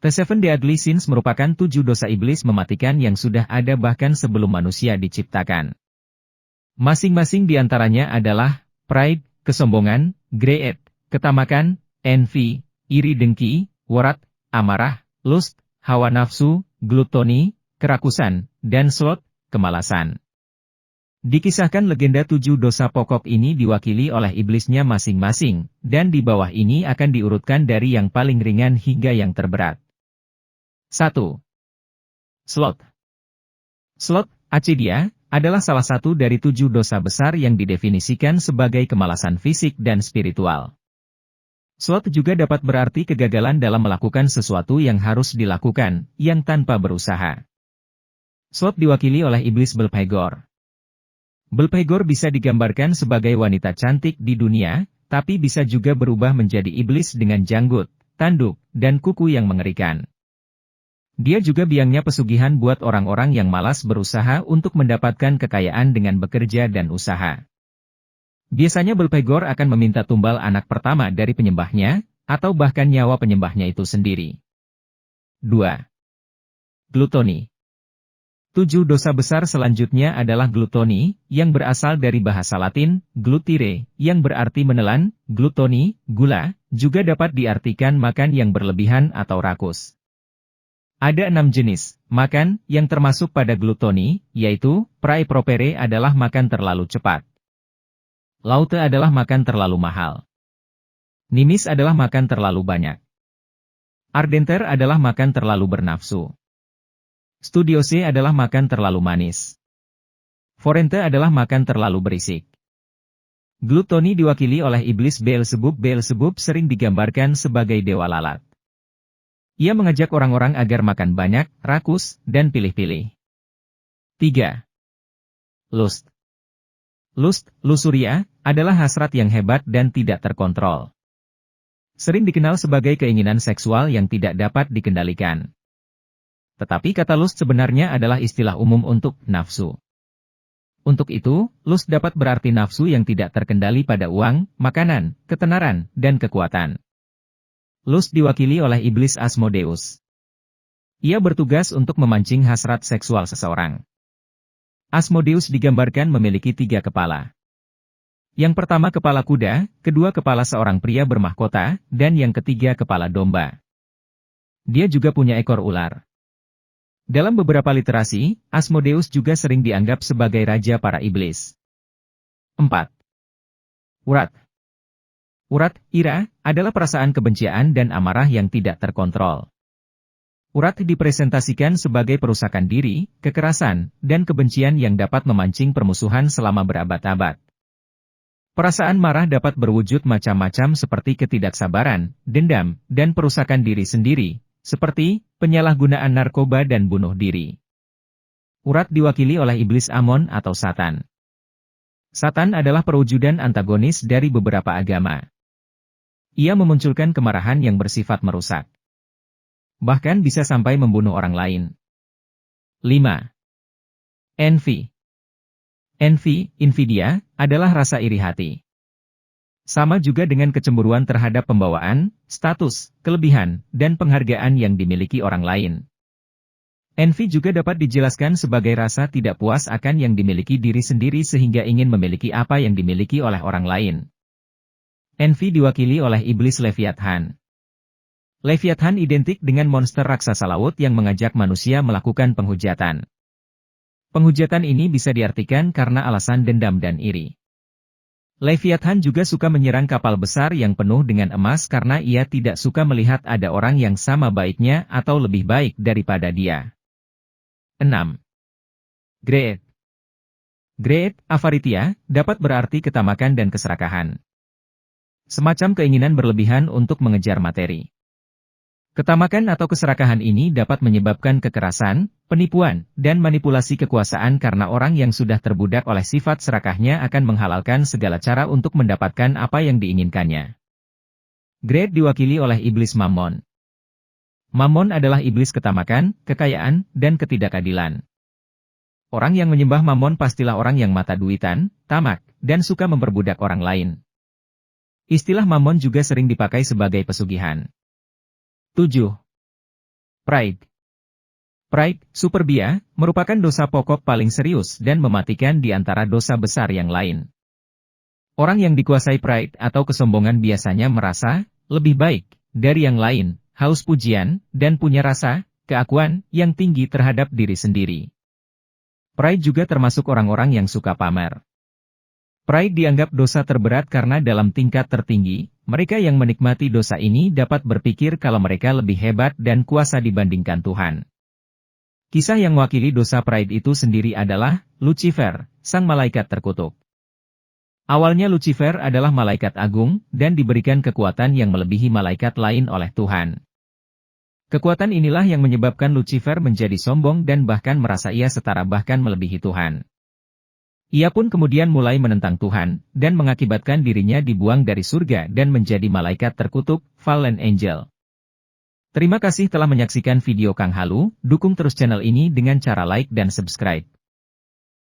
The Seven Deadly Sins merupakan 7 dosa iblis mematikan yang sudah ada bahkan sebelum manusia diciptakan. Masing-masing di antaranya adalah pride, kesombongan, greed, ketamakan, envy, iri dengki, warat, amarah, lust, hawa nafsu, glutoni, kerakusan, dan sloth, kemalasan. Dikisahkan legenda 7 dosa pokok ini diwakili oleh iblisnya masing-masing, dan di bawah ini akan diurutkan dari yang paling ringan hingga yang terberat. 1. Sloth. Sloth, acedia, adalah salah satu dari 7 dosa besar yang didefinisikan sebagai kemalasan fisik dan spiritual. Sloth juga dapat berarti kegagalan dalam melakukan sesuatu yang harus dilakukan, yang tanpa berusaha. Sloth diwakili oleh iblis Belphegor. Belphegor bisa digambarkan sebagai wanita cantik di dunia, tapi bisa juga berubah menjadi iblis dengan janggut, tanduk, dan kuku yang mengerikan. Dia juga biangnya pesugihan buat orang-orang yang malas berusaha untuk mendapatkan kekayaan dengan bekerja dan usaha. Biasanya Belphegor akan meminta tumbal anak pertama dari penyembahnya, atau bahkan nyawa penyembahnya itu sendiri. 2. Glutoni. 7 dosa besar selanjutnya adalah glutoni, yang berasal dari bahasa Latin, glutire, yang berarti menelan, glutoni, gula, juga dapat diartikan makan yang berlebihan atau rakus. Ada 6 jenis makan yang termasuk pada glutoni, yaitu, praepropere adalah makan terlalu cepat. Laute adalah makan terlalu mahal. Nimis adalah makan terlalu banyak. Ardenter adalah makan terlalu bernafsu. Studiose adalah makan terlalu manis. Forente adalah makan terlalu berisik. Glutoni diwakili oleh iblis Beelzebub. Beelzebub sering digambarkan sebagai dewa lalat. Ia mengajak orang-orang agar makan banyak, rakus, dan pilih-pilih. 3. Lust. Lust, lusuria, adalah hasrat yang hebat dan tidak terkontrol. Sering dikenal sebagai keinginan seksual yang tidak dapat dikendalikan. Tetapi kata lust sebenarnya adalah istilah umum untuk nafsu. Untuk itu, lust dapat berarti nafsu yang tidak terkendali pada uang, makanan, ketenaran, dan kekuatan. Lust diwakili oleh iblis Asmodeus. Ia bertugas untuk memancing hasrat seksual seseorang. Asmodeus digambarkan memiliki 3 kepala. Yang pertama kepala kuda, kedua kepala seorang pria bermahkota, dan yang ketiga kepala domba. Dia juga punya ekor ular. Dalam beberapa literasi, Asmodeus juga sering dianggap sebagai raja para iblis. 4. Urat. Urat, ira, adalah perasaan kebencian dan amarah yang tidak terkontrol. Urat dipresentasikan sebagai perusakan diri, kekerasan, dan kebencian yang dapat memancing permusuhan selama berabad-abad. Perasaan marah dapat berwujud macam-macam seperti ketidaksabaran, dendam, dan perusakan diri sendiri, seperti penyalahgunaan narkoba dan bunuh diri. Urat diwakili oleh iblis Amon atau Satan. Satan adalah perwujudan antagonis dari beberapa agama. Ia memunculkan kemarahan yang bersifat merusak. Bahkan bisa sampai membunuh orang lain. 5. Envy. Envy, invidia, adalah rasa iri hati. Sama juga dengan kecemburuan terhadap pembawaan, status, kelebihan, dan penghargaan yang dimiliki orang lain. Envy juga dapat dijelaskan sebagai rasa tidak puas akan yang dimiliki diri sendiri sehingga ingin memiliki apa yang dimiliki oleh orang lain. Envy diwakili oleh iblis Leviathan. Leviathan identik dengan monster raksasa laut yang mengajak manusia melakukan penghujatan. Penghujatan ini bisa diartikan karena alasan dendam dan iri. Leviathan juga suka menyerang kapal besar yang penuh dengan emas karena ia tidak suka melihat ada orang yang sama baiknya atau lebih baik daripada dia. 6. Greed. Greed, avaritia, dapat berarti ketamakan dan keserakahan. Semacam keinginan berlebihan untuk mengejar materi. Ketamakan atau keserakahan ini dapat menyebabkan kekerasan, penipuan, dan manipulasi kekuasaan karena orang yang sudah terbudak oleh sifat serakahnya akan menghalalkan segala cara untuk mendapatkan apa yang diinginkannya. Greed diwakili oleh iblis Mammon. Mammon adalah iblis ketamakan, kekayaan, dan ketidakadilan. Orang yang menyembah Mammon pastilah orang yang mata duitan, tamak, dan suka memperbudak orang lain. Istilah Mammon juga sering dipakai sebagai pesugihan. 7. Pride. Pride, superbia, merupakan dosa pokok paling serius dan mematikan di antara dosa besar yang lain. Orang yang dikuasai pride atau kesombongan biasanya merasa lebih baik dari yang lain, haus pujian, dan punya rasa keakuan yang tinggi terhadap diri sendiri. Pride juga termasuk orang-orang yang suka pamer. Pride dianggap dosa terberat karena dalam tingkat tertinggi, mereka yang menikmati dosa ini dapat berpikir kalau mereka lebih hebat dan kuasa dibandingkan Tuhan. Kisah yang mewakili dosa pride itu sendiri adalah Lucifer, sang malaikat terkutuk. Awalnya Lucifer adalah malaikat agung dan diberikan kekuatan yang melebihi malaikat lain oleh Tuhan. Kekuatan inilah yang menyebabkan Lucifer menjadi sombong dan bahkan merasa ia setara bahkan melebihi Tuhan. Ia pun kemudian mulai menentang Tuhan dan mengakibatkan dirinya dibuang dari surga dan menjadi malaikat terkutuk, fallen angel. Terima kasih telah menyaksikan video Kang Halu, dukung terus channel ini dengan cara like dan subscribe.